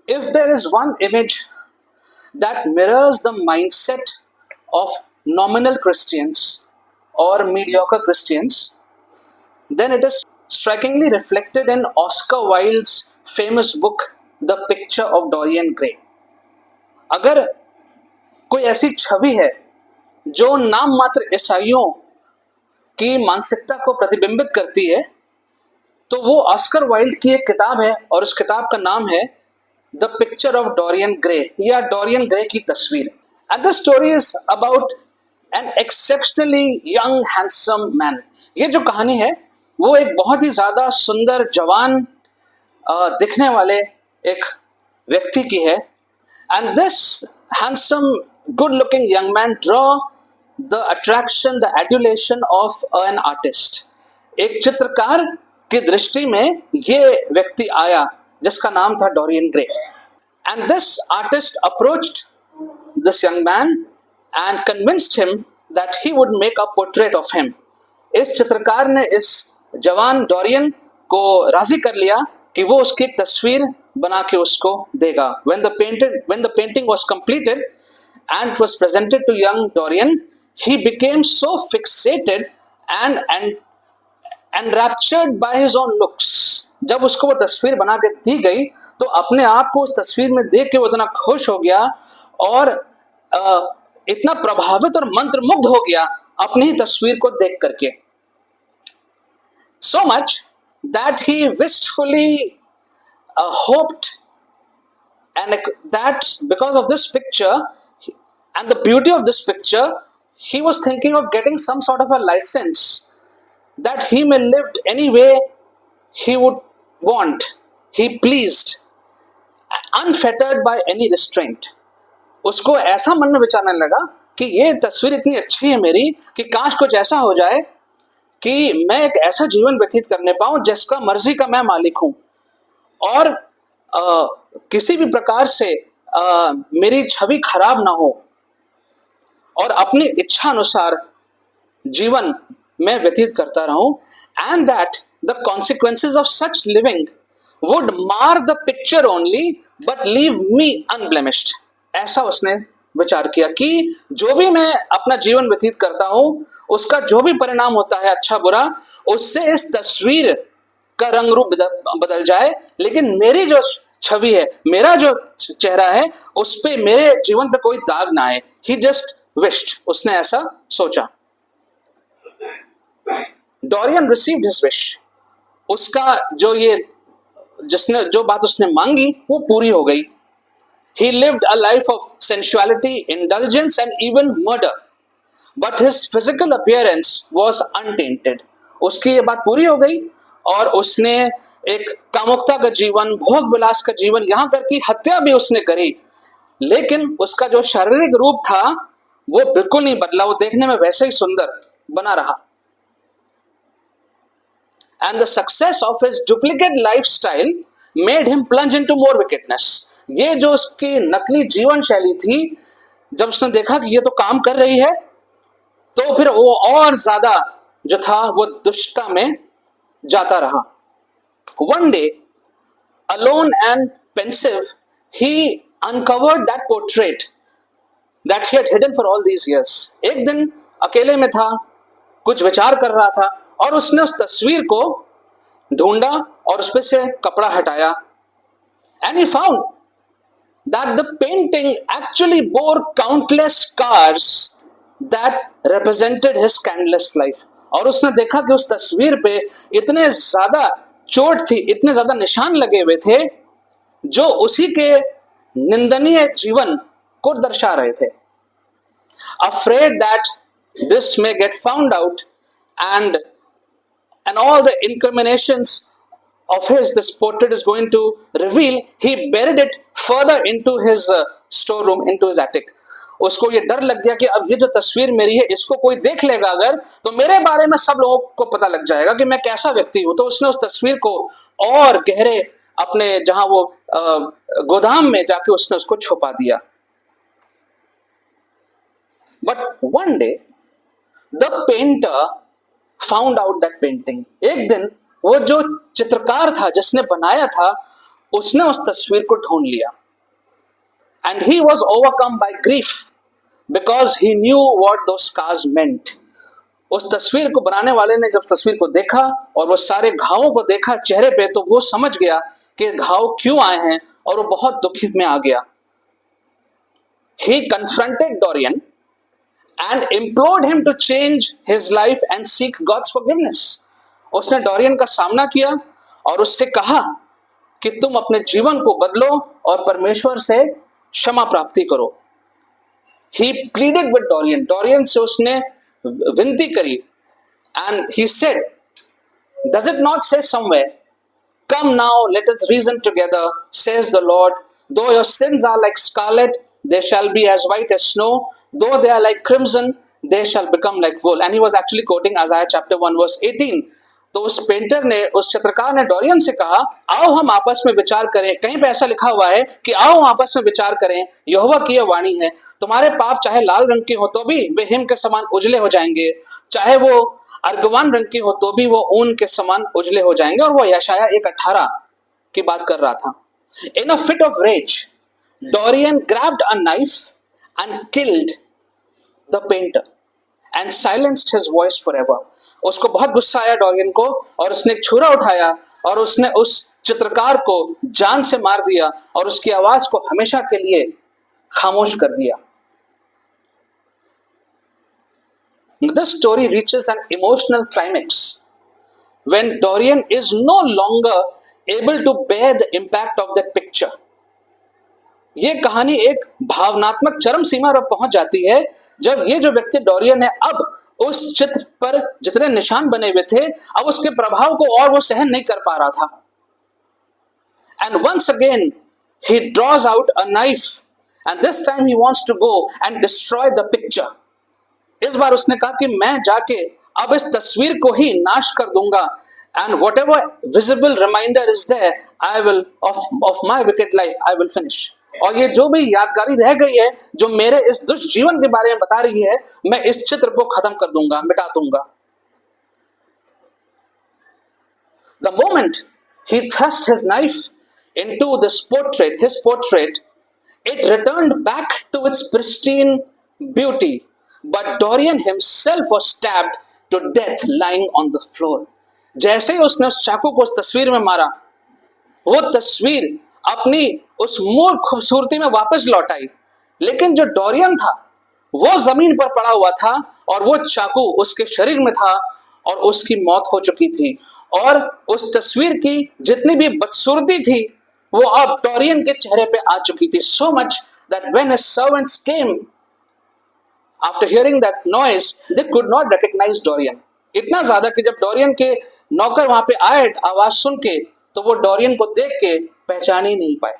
If there is one image that mirrors the mindset of nominal Christians or mediocre Christians, then it is strikingly reflected in Oscar Wilde's famous book, The Picture of Dorian Gray. अगर कोई ऐसी छवि है जो नाम मात्र ईसाइयों की मानसिकता को प्रतिबिंबित करती है, तो वो ऑस्कर वाइल्ड की एक किताब है और उस किताब का नाम है the picture of Dorian grey या डोरियन ग्रे की तस्वीर. And the story is about an exceptionally young handsome man. ये जो कहानी है वो एक बहुत ही ज्यादा सुंदर जवान दिखने वाले एक व्यक्ति की है. And this handsome good looking young man draw the attraction, the adulation of an artist. एक चित्रकार की दृष्टि में ये व्यक्ति आया जिसका नाम था Dorian Gray. And this artist approached this young man and convinced him that he would make a portrait of him. इस चित्रकार ने इस जवान डोरियन को राजी कर लिया कि वो उसकी एक तस्वीर बना के उसको देगा. When the painting was completed and was presented to young Dorian, he became so fixated and enraptured by his own looks. जब उसको वो तस्वीर बना के दी गई तो अपने आप को उस तस्वीर में देख के वो इतना खुश हो गया और इतना प्रभावित और मंत्रमुग्ध हो गया अपनी ही तस्वीर को देख करके. So much that he wistfully hoped and that because of this picture and the beauty of this picture, he was thinking of getting some sort of a license that he may live any way he would want. He pleased, unfettered by any restraint. उसको ऐसा मन में विचारने लगा कि ये तस्वीर इतनी अच्छी है मेरी कि काश कुछ ऐसा हो जाए कि मैं एक ऐसा जीवन व्यतीत करने पाऊं जिसका मर्जी का मैं मालिक हूं और किसी भी प्रकार से मेरी छवि खराब ना हो और अपनी इच्छा अनुसार जीवन में व्यतीत करता रहूं. And that the consequences of such living would mar the picture only but leave me unblemished. ऐसा उसने विचार किया कि जो भी मैं अपना जीवन व्यतीत करता हूं उसका जो भी परिणाम होता है अच्छा बुरा, उससे इस तस्वीर का रंग रूप बदल जाए, लेकिन मेरी जो छवि है, मेरा जो चेहरा है, उस पे मेरे जीवन पे कोई दाग ना आए. ही जस्ट विश्ड. उसने ऐसा सोचा. Dorian received his wish. उसका जो बात उसने मांगी वो पूरी हो गई. He lived a life of sensuality, indulgence and even murder. But his physical appearance was untainted. उसकी ये बात पूरी हो गई और उसने एक कामुकता का जीवन, भोग विलास का जीवन, यहाँ तक कि हत्या भी उसने करी, लेकिन उसका जो शारीरिक रूप था वो बिल्कुल नहीं बदला. वो देखने में वैसे ही सुंदर बना रहा. And the success of his duplicate lifestyle made him plunge into more wickedness. ये जो उसकी नकली जीवन शैली थी, जब उसने देखा कि ये तो काम कर रही है, तो फिर वो और ज्यादा जो था वो दुष्टता में जाता रहा. One day, alone and pensive, he uncovered that portrait that he had hidden for all these years. एक दिन अकेले में था, कुछ विचार कर रहा था और उसने उस तस्वीर को ढूंढा और उस पे से कपड़ा हटाया. And he found that the painting actually bore countless scars that represented his scandalous life. और उसने देखा कि उस तस्वीर पे इतने ज्यादा चोट थी, इतने ज्यादा निशान लगे हुए थे जो उसी के निंदनीय जीवन को दर्शा रहे थे. Afraid that this may get found out and all the incriminations of his this portrait is going to reveal, he buried it further into his storeroom, into his attic. उसको ये डर लग गया कि अब ये जो तस्वीर मेरी है इसको कोई देख लेगा अगर, तो मेरे बारे में सब लोगों को पता लग जाएगा कि मैं कैसा व्यक्ति हूं. तो उसने उस तस्वीर को और गहरे अपने जहां वो गोदाम में जाके उसने उसको छुपा दिया. But one day the painter found out that painting. एक दिन वो जो चित्रकार था जिसने बनाया था उसने उस तस्वीर को ढूंढ लिया। And he was overcome bye grief because he knew what दो स्कार्स मेंट। उस तस्वीर को बनाने वाले ने जब तस्वीर को देखा और वो सारे घावों को देखा चेहरे पे, तो वो समझ गया कि घाव क्यों आए हैं, और वो बहुत दुखी में आ गया। He confronted Dorian and implored him to change his life and seek God's forgiveness. उसने डोरियन का सामना किया और उससे कहा कि तुम अपने जीवन को बदलो और परमेश्वर से क्षमा प्राप्ति करो। He pleaded with Dorian. Dorian से उसने विनती करी, and he said, does it not say somewhere, come now, let us reason together, says the Lord. Though your sins are like scarlet, they shall be as white as snow. Though they are like crimson, they shall become like wool. And he was actually quoting Isaiah chapter 1 verse 18. तो उस painter ने, उस चित्रकार ने Dorian से कहा, आओ हम आपस में विचार करें। कहीं पे ऐसा लिखा हुआ है कि आओ आपस में विचार करें, यहोवा की यह वाणी है, तुम्हारे पाप चाहे लाल रंग के हो तो भी वे हिम के समान उजले हो जाएंगे, चाहे वो अर्गवान रंग की हो तो भी वो ऊन के समान उजले हो जाएंगे। और वो यशाया 1:18 की बात कर रहा था। In a fit of rage Dorian grabbed a knife and killed the painter and silenced his voice forever. उसको बहुत गुस्सा आया डोरियन को, और उसने एक छुरा उठाया और उसने उस चित्रकार को जान से मार दिया और उसकी आवाज को हमेशा के लिए खामोश कर दिया। This story reaches an emotional climax when Dorian is no longer able to bear the impact of that picture. ये कहानी एक भावनात्मक चरम सीमा पर पहुंच जाती है जब ये जो व्यक्ति डोरियन है, अब उस चित्र पर जितने निशान बने हुए थे, अब उसके प्रभाव को और वो सहन नहीं कर पा रहा था। And once again he draws out a knife and this time he wants to go and destroy the picture. इस बार उसने कहा कि मैं जाके अब इस तस्वीर को ही नाश कर दूंगा, and whatever visible reminder is there, I will of my wicked life, I will finish. और ये जो भी यादगारी रह गई है जो मेरे इस दुष्ट जीवन के बारे में बता रही है, मैं इस चित्र को खत्म कर दूंगा, मिटा दूंगा। The moment he thrust his knife into this portrait, his portrait, it returned back to its pristine beauty. But Dorian himself was stabbed to death lying on the floor. जैसे ही उसने उस चाकू को उस तस्वीर में मारा, वो तस्वीर अपनी उस मूल खूबसूरती में वापस लौट आई, लेकिन जो डोरियन था वो जमीन पर पड़ा हुआ था और वो चाकू उसके शरीर में था और उसकी मौत हो चुकी थी। और उस तस्वीर की जितनी भी बदसूरती थी वो अब डोरियन के चेहरे पे आ चुकी थी। So much that when his servants came after hearing that noise, they could not recognize Dorian. इतना ज्यादा कि जब डोरियन के नौकर वहां पे आए आवाज सुन के, तो वो डोरियन को देख के पहचान ही नहीं पाए।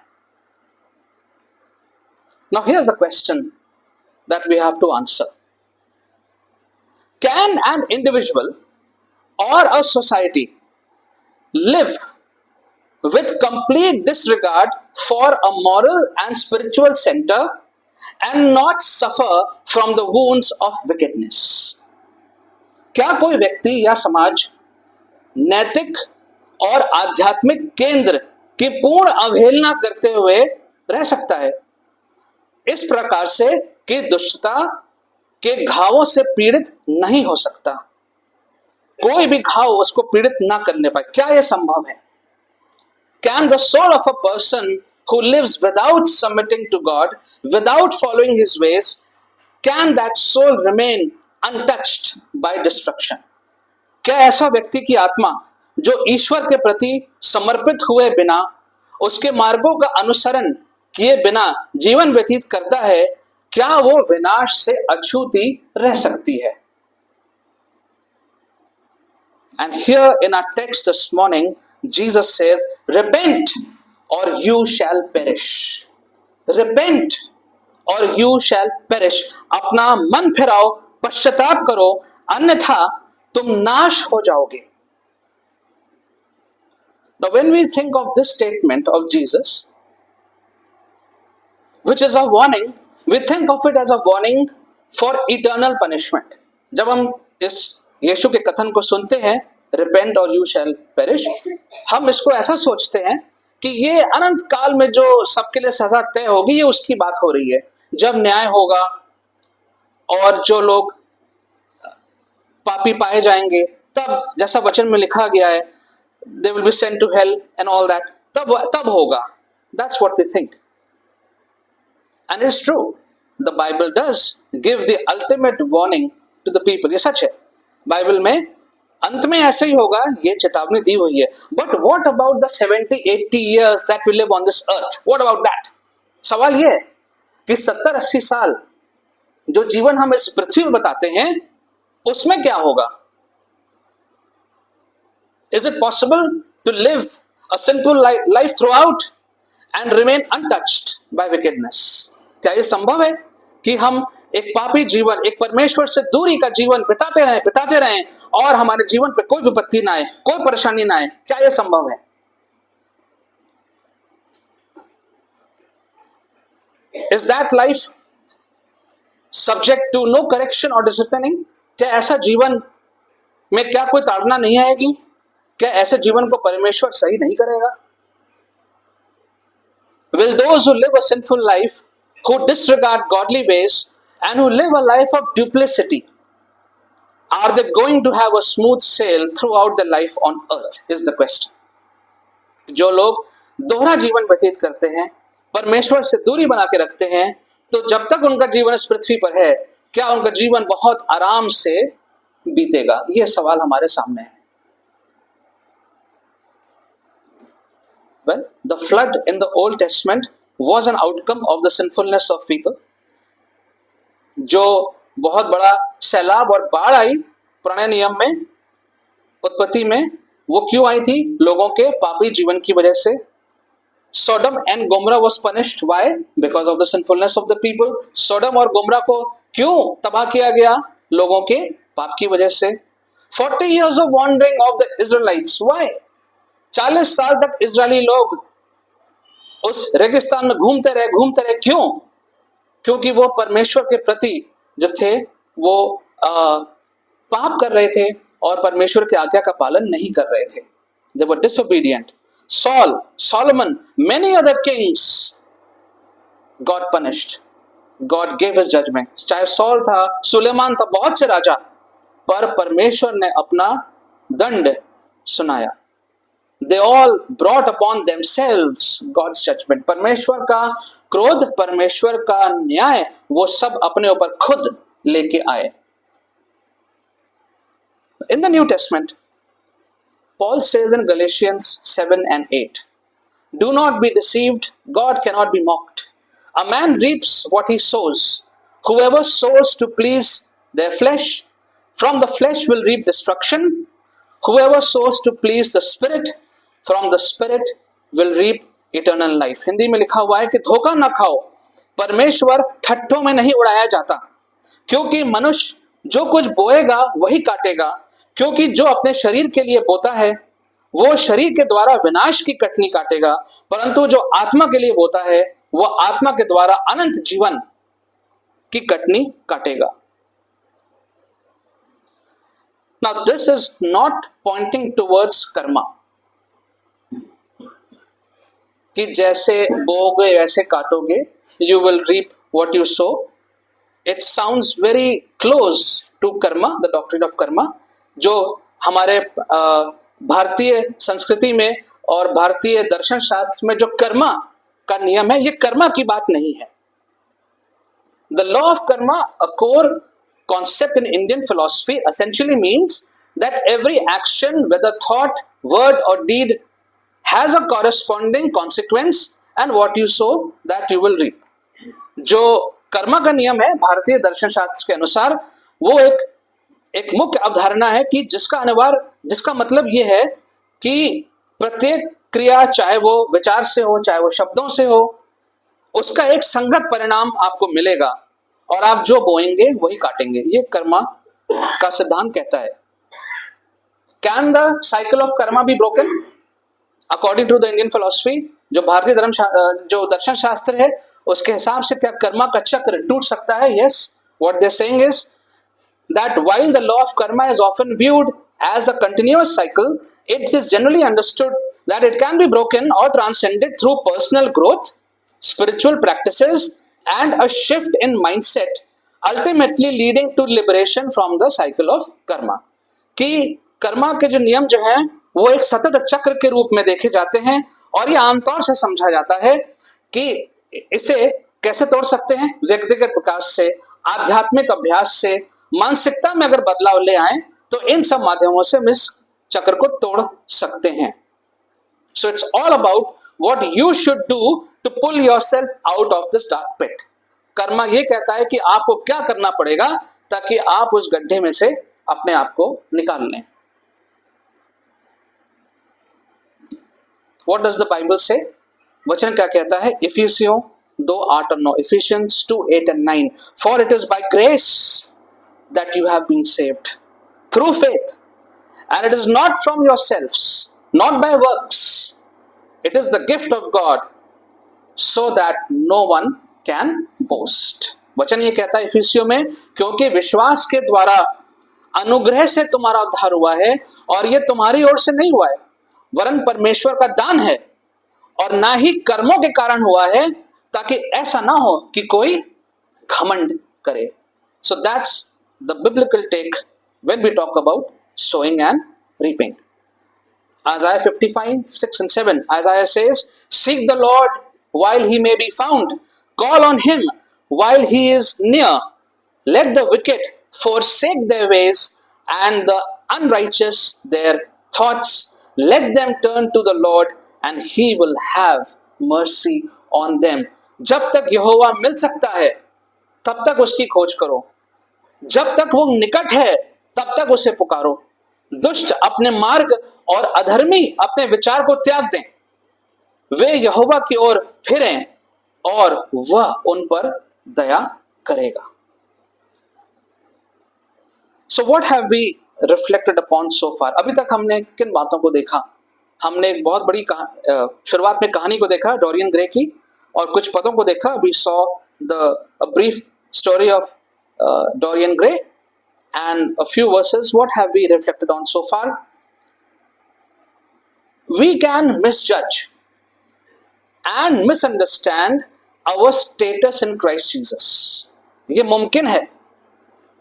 Now here's the question that we have to answer. Can an individual or a society live with complete disregard for a moral and spiritual center and not suffer from the wounds of wickedness? क्या कोई व्यक्ति या समाज नैतिक और आध्यात्मिक केंद्र की पूर्ण अवहेलना करते हुए रह सकता है, इस प्रकार से कि दुष्टता के घावों से पीड़ित नहीं हो सकता, कोई भी घाव उसको पीड़ित ना करने पाए? क्या यह संभव है? Can the soul of a person who lives without submitting to God, without following his ways, can that soul remain untouched by destruction? क्या ऐसा व्यक्ति की आत्मा जो ईश्वर के प्रति समर्पित हुए बिना, उसके मार्गों का अनुसरण किए बिना जीवन व्यतीत करता है, क्या वो विनाश से अछूती रह सकती है? And here in our text this morning, Jesus says, repent or you shall perish. Repent or you shall perish. अपना मन फिराओ, पश्चाताप करो, अन्यथा तुम नाश हो जाओगे। Now when we think of this statement of Jesus, which is a warning, we think of it as a warning for eternal punishment. जब हम इस यीशु के कथन को सुनते हैं, repent or you shall perish, हम इसको ऐसा सोचते हैं कि ये अनंत काल में जो सबके लिए सजा तय होगी, ये उसकी बात हो रही है। जब न्याय होगा और जो लोग पापी पाए जाएंगे, तब जैसा वचन में लिखा गया है, they will be sent to hell and all that, तब होगा। That's what we think. And it's true. The Bible does give the ultimate warning to the people. ये सच है, बाइबल में अंत में ऐसे ही होगा, ये चेतावनी दी हुई है। But what about the 70-80 years that we live on this earth? What about that? सवाल ये है कि 70-80 साल जो जीवन हम इस पृथ्वी पर बताते हैं, उसमें क्या होगा? Is it possible to live a sinful life throughout and remain untouched by wickedness? क्या ये संभव है कि हम एक पापी जीवन, एक परमेश्वर से दूरी का जीवन बिताते रहें और हमारे जीवन पे कोई विपत्ति ना आए, कोई परेशानी ना आए? क्या ये संभव है? Is that life subject to no correction or disciplining? क्या ऐसा जीवन में क्या कोई ताड़ना नहीं आएगी? क्या ऐसे जीवन को परमेश्वर सही नहीं करेगा? Will those who live a sinful life, who disregard godly ways and who live a life of duplicity, are they going to have a smooth sail throughout their life on earth? Is the question. जो लोग दोहरा जीवन व्यतीत करते हैं, परमेश्वर से दूरी बना के रखते हैं, तो जब तक उनका जीवन इस पृथ्वी पर है, क्या उनका जीवन बहुत आराम से बीतेगा? यह सवाल हमारे सामने है। Well, the flood in the Old Testament was an outcome of the sinfulness of people. जो बहुत बड़ा सैलाब और बाढ़ आई पुराने नियम में, उत्पत्ति में, वो क्यों आई थी? लोगों के पापी जीवन की वजह से। Sodom and Gomorrah was punished. Why? Because of the sinfulness of the people. Sodom और गोमरा को क्यों तबाह किया गया? लोगों के पाप की वजह से। 40 years of wandering of the Israelites. Why? 40 साल तक इजरायली लोग उस रेगिस्तान में घूमते रहे। क्यों? क्योंकि वो परमेश्वर के प्रति जो थे वो पाप कर रहे थे और परमेश्वर की आज्ञा का पालन नहीं कर रहे थे। They were disobedient. Saul, Solomon, many other kings got punished. God gave his judgment. चाहे सॉल था, सुलेमान था, बहुत से राजा, पर परमेश्वर ने अपना दंड सुनाया। They all brought upon themselves God's judgment. परमेश्वर का क्रोध, परमेश्वर का न्याय, वो सब अपने ऊपर खुद लेके आए। In the New Testament, Paul says in Galatians 7 and 8, "Do not be deceived, God cannot be mocked. A man reaps what he sows. Whoever sows to please their flesh, from the flesh will reap destruction. Whoever sows to please the Spirit, from the Spirit will reap eternal life." Hindi में लिखा हुआ है कि धोखा ना खाओ, परमेश्वर ठट्ठों में नहीं उड़ाया जाता, क्योंकि मनुष्य जो कुछ बोएगा वही काटेगा। क्योंकि जो अपने शरीर के लिए बोता है वो शरीर के द्वारा विनाश की कटनी काटेगा, परंतु जो आत्मा के लिए बोता है वह आत्मा के द्वारा अनंत जीवन की कटनी काटेगा। Now this is not pointing towards karma, कि जैसे बोओगे वैसे काटोगे, you will reap what you sow. It sounds very close to karma, the doctrine of karma, जो हमारे भारतीय संस्कृति में और भारतीय दर्शन शास्त्र में जो कर्मा का नियम है, ये कर्मा की बात नहीं है। The law of karma, a core concept in Indian philosophy, essentially means that every action, whether thought, word or deed, has a corresponding consequence, and what you sow, that you will reap. जो कर्मा का नियम है भारतीय दर्शन शास्त्र के अनुसार, वो एक मुख्य अवधारणा है कि जिसका मतलब ये है कि प्रत्येक क्रिया, चाहे वो विचार से हो, चाहे वो शब्दों से हो, उसका एक संगत परिणाम आपको मिलेगा और आप जो बोएंगे वही काटेंगे। ये कर्मा का सिद्धांत कहता है। Can the cycle of karma be broken according to the Indian philosophy? जो भारतीय जो दर्शन शास्त्र है उसके हिसाब से क्या कर्मा का चक्र टूट सकता है? Yes. What they saying is that while the law of karma is often viewed as a continuous cycle, it is generally understood that it can be broken or transcended through personal growth, spiritual practices, and a shift in mindset, ultimately leading to liberation from the cycle of karma. कि कर्मा के जो नियम जो हैं वो एक सतत चक्र के रूप में देखे जाते हैं, और ये आमतौर से समझा जाता है कि इसे कैसे तोड़ सकते हैं? व्यक्तिगत विकास से, आध्यात्मिक अभ्यास से, मानसिकता में अगर बदलाव ले आए तो इन सब माध्यमों से हम इस चक्र को तोड़ सकते हैं. So it's all about what you should do to pull yourself out of this dark pit. Karma ये कहता है कि आपको क्या करना पड़ेगा ताकि आप उस गड्ढे में से अपने आप को निकाल लें. What does the Bible say? वचन क्या कहता है? इफिसियों 2:8 और 9, Ephesians 2:8 and 9. For it is by grace that you have been saved through faith, and it is not from yourselves, not by works. It is the gift of God, so that no one can boast. वचन ये कहता है इफिसियों में, क्योंकि विश्वास के द्वारा अनुग्रह से तुम्हारा उद्धार हुआ है, और ये तुम्हारी ओर से नहीं हुआ है वरन परमेश्वर का दान है, और ना ही कर्मों के कारण हुआ है, ताकि ऐसा ना हो कि कोई घमंड करे. So that's the biblical take when we talk about sowing and reaping. Isaiah 55:6 and 7. Isaiah says, seek the Lord while he may be found, call on him while he is near. Let the wicked forsake their ways, and the unrighteous their thoughts. Let them turn to the Lord, and he will have mercy on them. जब तक यहोवा मिल सकता है तब तक उसकी खोज करो, जब तक वो निकट है तब तक उसे पुकारो. दुष्ट अपने मार्ग और अधर्मी अपने विचार को त्याग दें, वे यहोवा की ओर फिरें और वह उन पर दया करेगा. So what have we reflected upon so far? अभी तक हमने किन बातों को देखा? हमने एक बहुत बड़ी शुरुआत में कहानी को देखा डोरियन ग्रे की, और कुछ पदों को देखा. We saw a brief story of Dorian Gray and a few verses. What have we reflected on so far? We can misjudge and misunderstand our status in Christ Jesus. ये मुमकिन है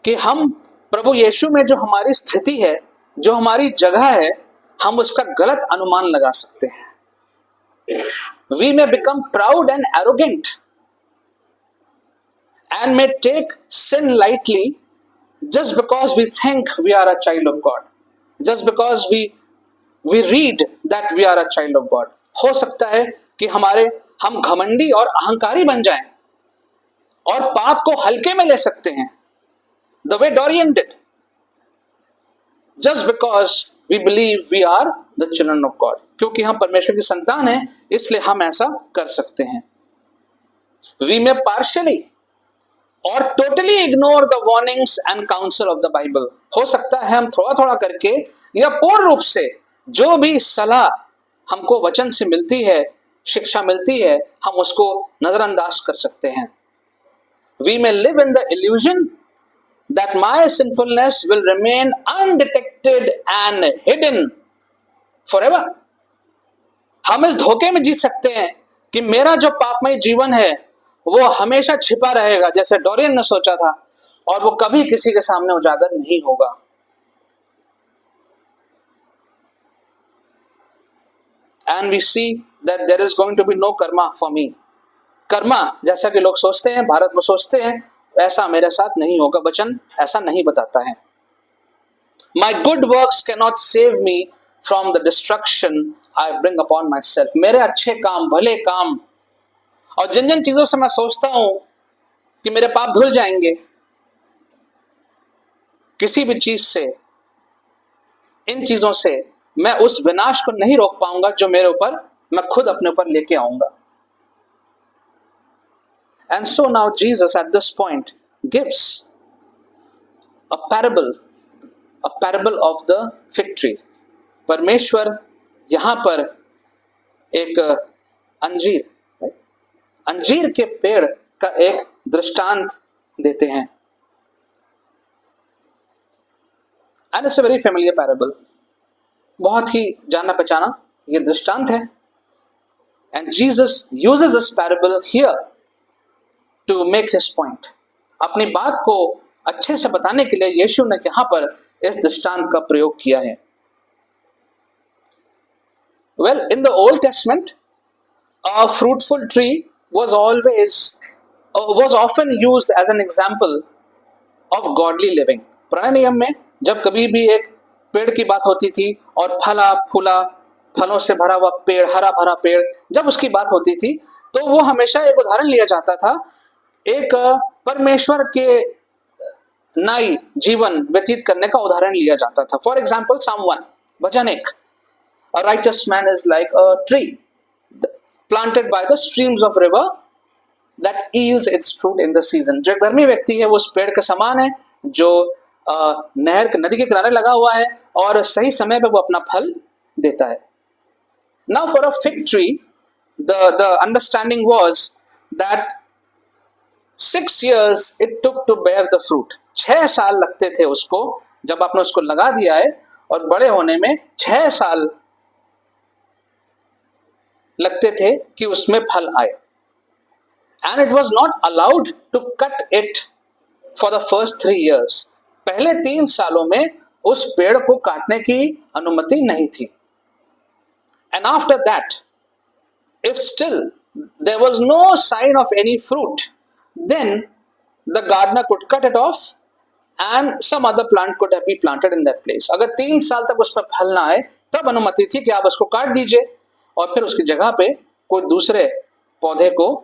कि हम प्रभु यीशु में जो हमारी स्थिति है, जो हमारी जगह है, हम उसका गलत अनुमान लगा सकते हैं. We may become proud and arrogant and may take sin lightly just because we think we are a child of God, just because we read that we are a child of God. हो सकता है कि हम घमंडी और अहंकारी बन जाएं और पाप को हल्के में ले सकते हैं, the way Dorian did, just because we believe we are the children of God. क्योंकि हम परमेश्वर की संतान हैं, इसलिए हम ऐसा कर सकते हैं. We may partially or totally ignore the warnings and counsel of the Bible. हो सकता है हम थोड़ा थोड़ा करके या पूर्ण रूप से जो भी सलाह हमको वचन से मिलती है, शिक्षा मिलती है, हम उसको नजरअंदाज कर सकते हैं. We may live in the illusion that my sinfulness will remain undetected and hidden forever. हम इस धोखे में जी सकते हैं कि मेरा जो पापमय जीवन है वो हमेशा छिपा रहेगा, जैसे डोरियन ने सोचा था, और वो कभी किसी के सामने उजागर नहीं होगा. And we see that there is going to be no karma for me. Karma जैसा कि लोग सोचते हैं, भारत में सोचते हैं, ऐसा मेरे साथ नहीं होगा. वचन ऐसा नहीं बताता है. My good works cannot save me from the destruction I bring upon myself. मेरे अच्छे काम, भले काम, और जिन जिन चीजों से मैं सोचता हूं कि मेरे पाप धुल जाएंगे, किसी भी चीज से, इन चीजों से मैं उस विनाश को नहीं रोक पाऊंगा जो मेरे ऊपर मैं खुद अपने ऊपर लेके आऊंगा. And so now Jesus at this point gives a parable of the fig tree. परमेश्वर यहां पर एक अंजीर के पेड़ का एक दृष्टांत देते हैं. And it's a very familiar parable. बहुत ही जाना पहचाना ये दृष्टांत है. And Jesus uses this parable here to make his point. अपनी बात को अच्छे से बताने के लिए यीशु ने यहाँ पर इस दृष्टांत का प्रयोग किया है. Well, in the Old Testament, a fruitful tree was often used as an example of godly living. पुराने नियम में जब कभी भी एक पेड़ की बात होती थी और फला फूला फलों से भरा हुआ पेड़, हरा भरा पेड़, जब उसकी बात होती थी तो वो हमेशा एक उदाहरण लिया जाता था एक परमेश्वर के नाई जीवन व्यतीत करने का उदाहरण लिया जाता था. For example Psalm 1, bhajan 1, a righteous man is like a tree planted by the streams of river that yields its fruit in the season. जो धर्मी व्यक्ति है वो उस पेड़ के समान है जो नहर नदी के किनारे लगा हुआ है और सही समय पे वो अपना फल देता है. Now for a fig tree, the understanding was that 6 years it took to bear the fruit. 6 साल लगते थे उसको, जब आपने उसको लगा दिया है और बड़े होने में 6 साल लगते थे कि उसमें फल आए. And it was not allowed to cut it for the first 3 years. पहले 3 सालों में उस पेड़ को काटने की अनुमति नहीं थी. And after that, if still there was no sign of any fruit, then the gardener could cut it off and some other plant could be planted in that place. अगर 3 साल तक उसमें फल ना आए तब अनुमति थी कि आप उसको काट दीजिए और फिर उसकी जगह पे कोई दूसरे पौधे को,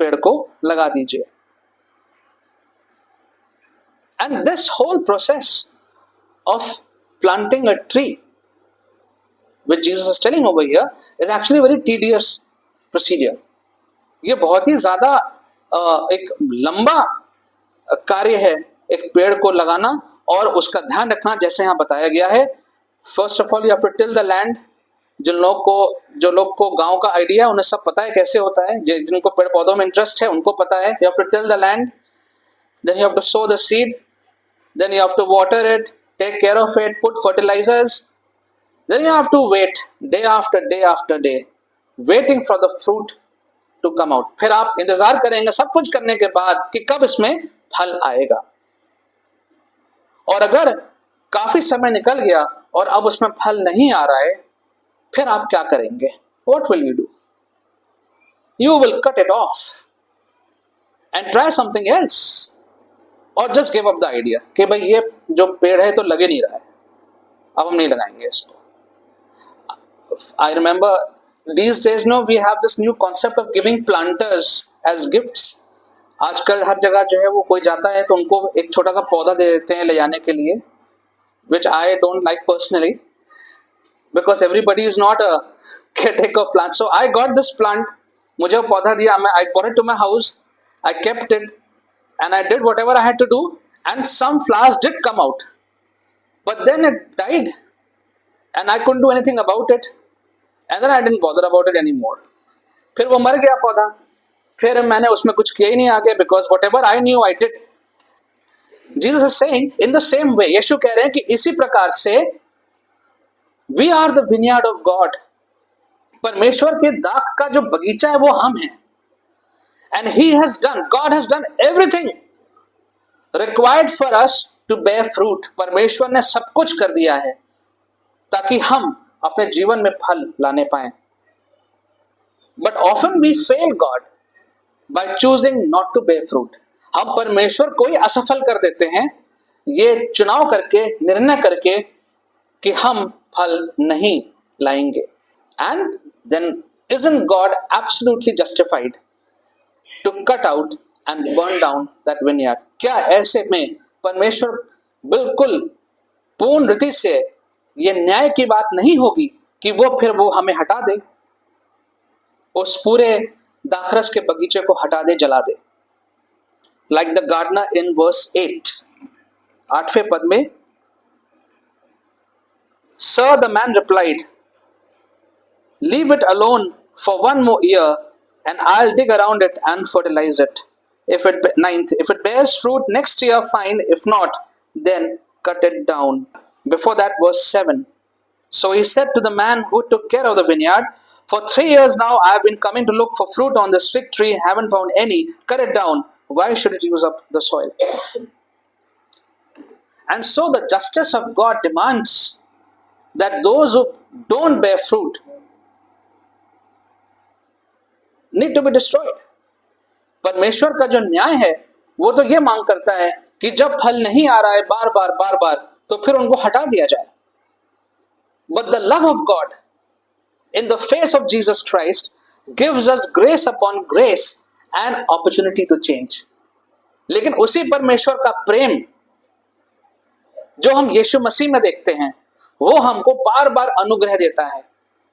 पेड़ को लगा दीजिए. And this whole process of planting a tree, which Jesus is telling over here, is actually a very tedious procedure. ये बहुत ही ज़्यादा एक लंबा कार्य है एक पेड़ को लगाना और उसका ध्यान रखना, जैसे यहाँ बताया गया है. First of all you have to till the land. जो लोग को गांव का आइडिया है उन्हें सब पता है कैसे होता है. जिनको पेड़ पौधों में इंटरेस्ट है उनको पता है. You have to till the land, then you have to sow the seed, then you have to water it, take care of it, put fertilisers, then you have to wait day after day after day waiting for the fruit to come out. फिर आप इंतजार करेंगे सब कुछ करने के बाद कि कब इसमें फल आएगा. और अगर काफी समय निकल गया और अब उसमें फल नहीं आ रहा है, फिर आप क्या करेंगे? What will you do? You will cut it off and try something else, or just give up the idea कि भाई ये जो पेड़ है तो लगे नहीं रहा है, अब हम नहीं लगाएंगे इसको. I remember these days, we have this new concept of giving planters as gifts. आजकल हर जगह जो है वो कोई जाता है तो उनको एक छोटा सा पौधा दे देते हैं ले जाने के लिए, which I don't like personally because everybody is not a caretaker of plants. So I got this plant, मुझे वो पौधा दिया, I brought it to my house, I kept it and I did whatever I had to do and some flowers did come out, but then it died and I couldn't do anything about it. And then I didn't bother about it anymore. फिर वो मर गया पौधा, फिर मैंने उसमें कुछ किया ही नहीं आगे because whatever I knew I did. Jesus is saying in the same way, यीशु कह रहे हैं कि इसी प्रकार से we are the vineyard of God. परमेश्वर के दाख का जो बगीचा है वो हम हैं. And God has done everything required for us to bear fruit. परमेश्वर ने सब कुछ कर दिया है ताकि हम अपने जीवन में फल लाने पाए. But often we fail God by choosing not to bear fruit. हम परमेश्वर को ही असफल कर देते हैं ये चुनाव करके, निर्णय करके कि हम फल नहीं लाएंगे. And then isn't God absolutely justified to cut out and burn down that vineyard? क्या ऐसे में परमेश्वर बिल्कुल पूर्ण रीति से ये न्याय की बात नहीं होगी कि वो हमें हटा दे, उस पूरे दाखरस के बगीचे को हटा दे, जला दे. Like the gardener in verse 8, 8वें पद में, Sir, the man replied, leave it alone for 1 more year and I'll dig around it and fertilize it. If it bears fruit next year, fine. If not, then cut it down. Before that, verse 7, So he said to the man who took care of the vineyard, "For 3 years now I have been coming to look for fruit on this fig tree, haven't found any. Cut it down. Why should it use up the soil?" And so the justice of God demands that those who don't bear fruit need to be destroyed. परमेश्वर का जो न्याय है वो तो ये मांग करता है कि जब फल नहीं आ रहा है बार बार तो फिर उनको हटा दिया जाए. But the love of God in the face of Jesus Christ gives us grace upon grace and opportunity to change. लेकिन उसी परमेश्वर का प्रेम जो हम यीशु मसीह में देखते हैं वो हमको बार बार अनुग्रह देता है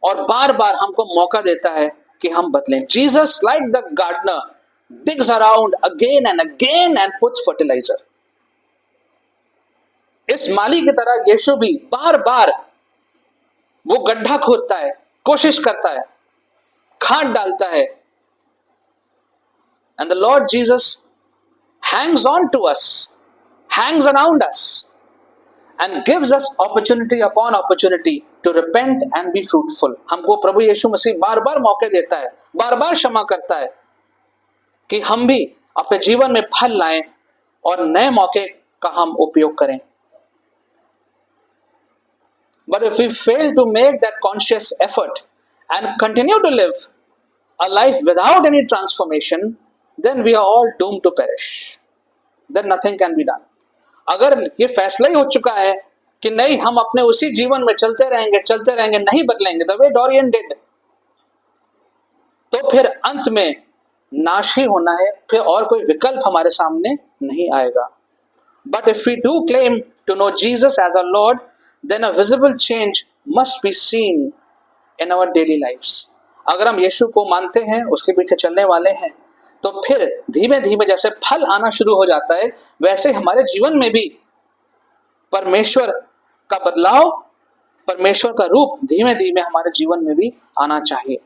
और बार बार हमको मौका देता है कि हम बदलें. Jesus, like the gardener, digs around again and puts fertilizer. इस माली की तरह यीशु भी बार बार वो गड्ढा खोदता है, कोशिश करता है, खाद डालता है. And the Lord Jesus hangs on to us, hangs around us and gives us opportunity upon opportunity to repent and be fruitful. हमको प्रभु यीशु मसीह बार बार मौके देता है, बार बार क्षमा करता है कि हम भी अपने जीवन में फल लाएं और नए मौके का हम उपयोग करें. But if we fail to make that conscious effort and continue to live a life without any transformation, then we are all doomed to perish. Then nothing can be done. अगर ये फैसला ही हो चुका है कि नहीं, हम अपने उसी जीवन में चलते रहेंगे, नहीं बदलेंगे, the way Dorian did, तो फिर अंत में नाश ही होना है, फिर और कोई विकल्प हमारे सामने नहीं आएगा. But if we do claim to know Jesus as our Lord, then a visible change must be seen in our daily lives. अगर हम यीशु को मानते हैं, उसके पीछे चलने वाले हैं, तो फिर धीमे धीमे जैसे फल आना शुरू हो जाता है वैसे हमारे जीवन में भी परमेश्वर का बदलाव, परमेश्वर का रूप धीमे धीमे हमारे जीवन में भी आना चाहिए.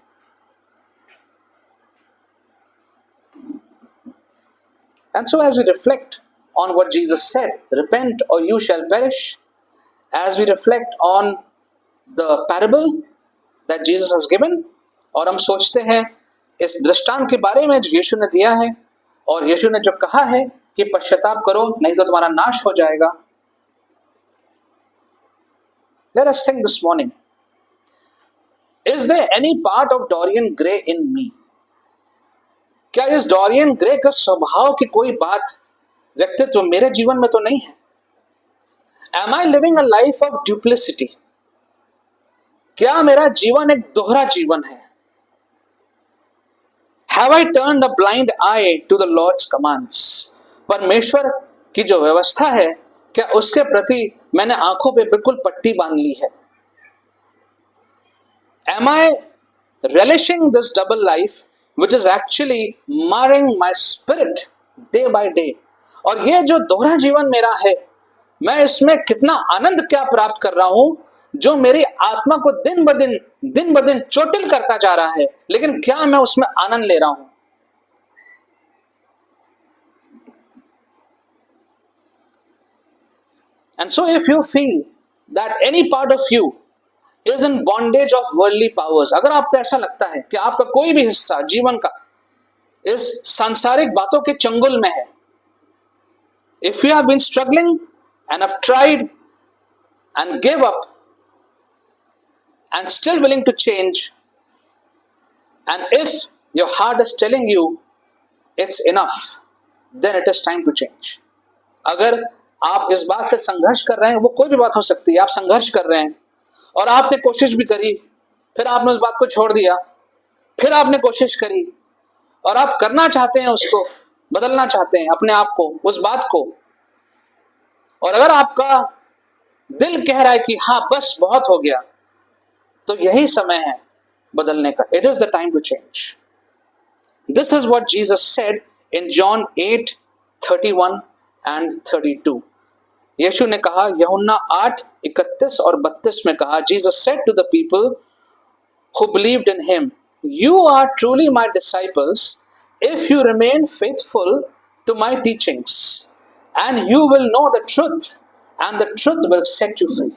And so as we reflect on what Jesus said, repent or you shall perish, as we reflect on the parable that Jesus has given, और हम सोचते हैं इस दृष्टांत के बारे में जो यीशु ने दिया है और यीशु ने जो कहा है कि पश्चाताप करो नहीं तो तुम्हारा नाश हो जाएगा. Let us think this morning, is there any part of Dorian Gray in me? क्या इस डोरियन ग्रे का स्वभाव की कोई बात, व्यक्तित्व मेरे जीवन में तो नहीं है? Am I living a life of duplicity? क्या मेरा जीवन एक दोहरा जीवन है? Have I turned a blind eye to the Lord's commands? परमेश्वर की जो व्यवस्था है क्या उसके प्रति मैंने आंखों पे बिल्कुल पट्टी बांध ली है? Am I relishing this double life which is actually marring my spirit day by day? और ये जो दोहरा जीवन मेरा है, मैं इसमें कितना आनंद क्या प्राप्त कर रहा हूं जो मेरी आत्मा को दिन ब दिन चोटिल करता जा रहा है, लेकिन क्या मैं उसमें आनंद ले रहा हूं? And so if you feel that any part of you is in bondage of worldly powers, अगर आपको ऐसा लगता है कि आपका कोई भी हिस्सा जीवन का इस सांसारिक बातों के चंगुल में है, if you have been struggling and have tried and gave up and still willing to change, and if your heart is telling you it's enough, then it is time to change. अगर आप इस बात से संघर्ष कर रहे हैं, वो कोई भी बात हो सकती है, आप संघर्ष कर रहे हैं और आपने कोशिश भी करी, फिर आपने उस बात को छोड़ दिया, फिर आपने कोशिश करी और आप करना चाहते हैं, उसको बदलना चाहते हैं अपने आप को, उस बात को, और अगर आपका दिल कह रहा है कि हाँ बस बहुत हो गया, तो यही समय है बदलने का. It is the time to change. This is what Jesus said in John 8:31 and 32. यीशु ने कहा, यूहन्ना 8:31 और 32 में कहा, Jesus said to the people who believed in him, you are truly my disciples if you remain faithful to my teachings, and you will know the truth, and the truth will set you free.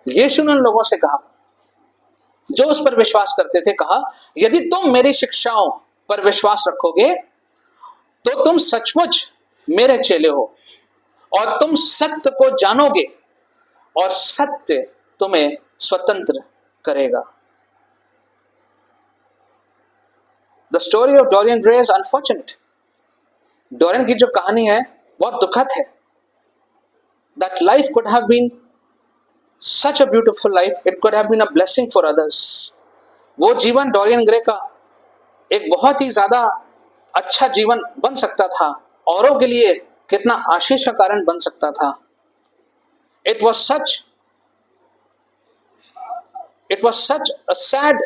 यीशु ने उन लोगों से कहा जो उस पर विश्वास करते थे, कहा यदि तुम मेरी शिक्षाओं पर विश्वास रखोगे तो तुम सचमुच मेरे चेले हो और तुम सत्य को जानोगे और सत्य तुम्हें स्वतंत्र करेगा। The story of Dorian Gray is unfortunate. Dorian की जो कहानी है बहुत दुखद है। That life could have been such a beautiful life, it could have been a blessing for others. वो जीवन डोरियन ग्रे का एक बहुत ही ज्यादा अच्छा जीवन बन सकता था, औरों के लिए कितना आशीष का कारण बन सकता था। It was such a sad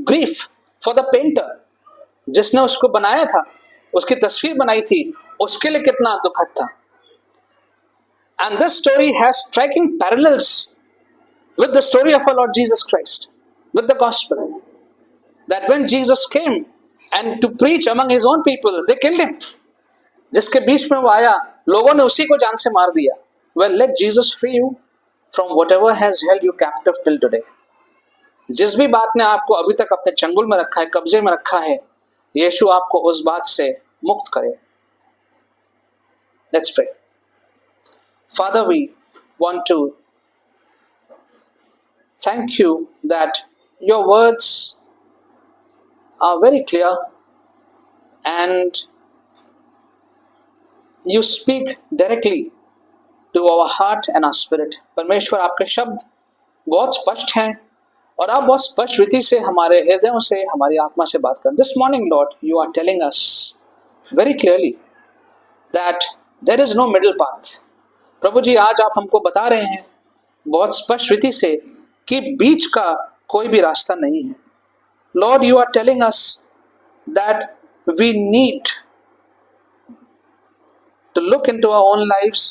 grief for the painter, जिसने उसको बनाया था, उसकी तस्वीर बनाई थी, उसके लिए कितना दुखद था। And this story has striking parallels with the story of our Lord Jesus Christ, with the gospel. That when Jesus came and to preach among his own people, they killed him. जिसके बीच में वो आया, लोगों ने उसी को जान से मार दिया। Well, let Jesus free you from whatever has held you captive till today. जिस भी बात ने आपको अभी तक अपने चंगुल में रखा है, कब्जे में रखा है, यीशु आपको उस बात से मुक्त करे। Let's pray. Father, we want to thank you that your words are very clear and you speak directly to our heart and our spirit. परमेश्वर, आपके शब्द बहुत स्पष्ट हैं और आप बहुत स्पष्ट रीति से हमारे हृदयों से, हमारी आत्मा से बात करें। This morning, Lord, you are telling us very clearly that there is no middle path. प्रभु जी, आज आप हमको बता रहे हैं बहुत स्पष्ट रीति से कि बीच का कोई भी रास्ता नहीं है। Lord, you are telling us that we need to look into our own lives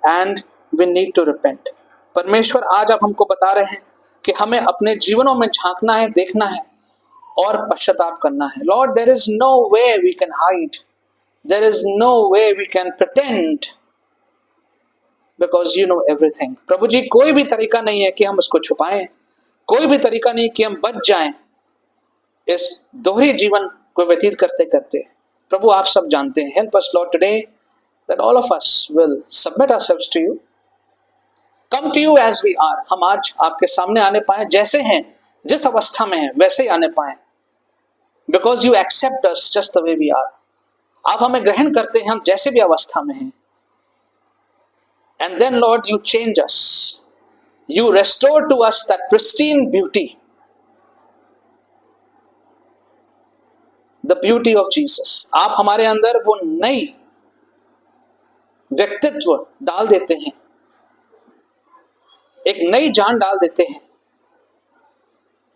and we need to repent. परमेश्वर, आज आप हमको बता रहे हैं कि हमें अपने जीवनों में झांकना है, देखना है और पश्चाताप करना है। Lord, there is no way we can hide. There is no way we can pretend because you know everything. प्रभु जी, कोई भी तरीका नहीं है कि हम उसको छुपाएं, कोई भी तरीका नहीं कि हम बच जाएं इस दोहरे जीवन को व्यतीत करते करते। प्रभु, आप सब जानते हैं। Help us, Lord, today that all of us will submit ourselves to you, come to you as we are. हम आज आपके सामने आने पाए जैसे हैं, जिस अवस्था में हैं वैसे ही आने पाए, because you accept us just the way we are. आप हमें ग्रहण करते हैं हम जैसे भी अवस्था में हैं। And then, Lord, you change us. You restore to us that pristine beauty, the beauty of Jesus. आप हमारे अंदर वो नई व्यक्तित्व डाल देते हैं, एक नई जान डाल देते हैं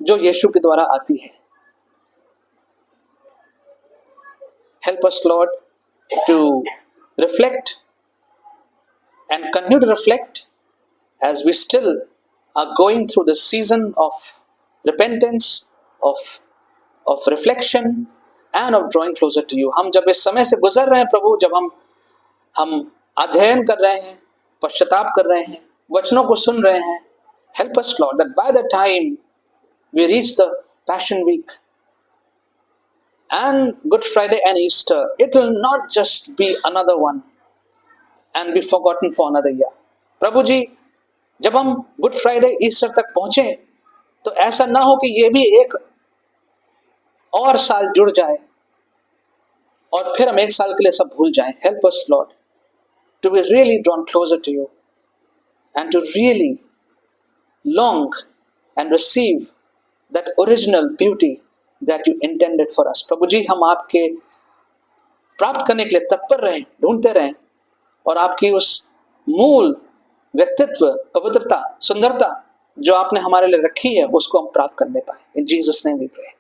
जो यीशु के द्वारा आती है। Help us, Lord, to reflect and continue to reflect as we still are going through the season of repentance, of reflection and of drawing closer to you. हम जब इस समय से गुजर रहे हैं प्रभु, जब हम अध्ययन कर रहे हैं, पश्चाताप कर रहे हैं, वचनों को सुन रहे हैं, help us, Lord, that by the time we reach the Passion Week and Good Friday and Easter, it will not just be another one and be forgotten for another year. प्रभु जी, जब हम गुड फ्राइडे, ईस्टर तक पहुंचे तो ऐसा ना हो कि ये भी एक और साल जुड़ जाए और फिर हम एक साल के लिए सब भूल जाएं। Help us, Lord, to be really drawn closer to you and to really long and receive that original beauty that you intended for us. प्रभु जी, हम आपके प्राप्त करने के लिए तत्पर रहें, ढूंढते रहें और आपकी उस मूल व्यक्तित्व, पवित्रता, सुंदरता जो आपने हमारे लिए रखी है उसको हम प्राप्त करने पाए। In Jesus' name we pray.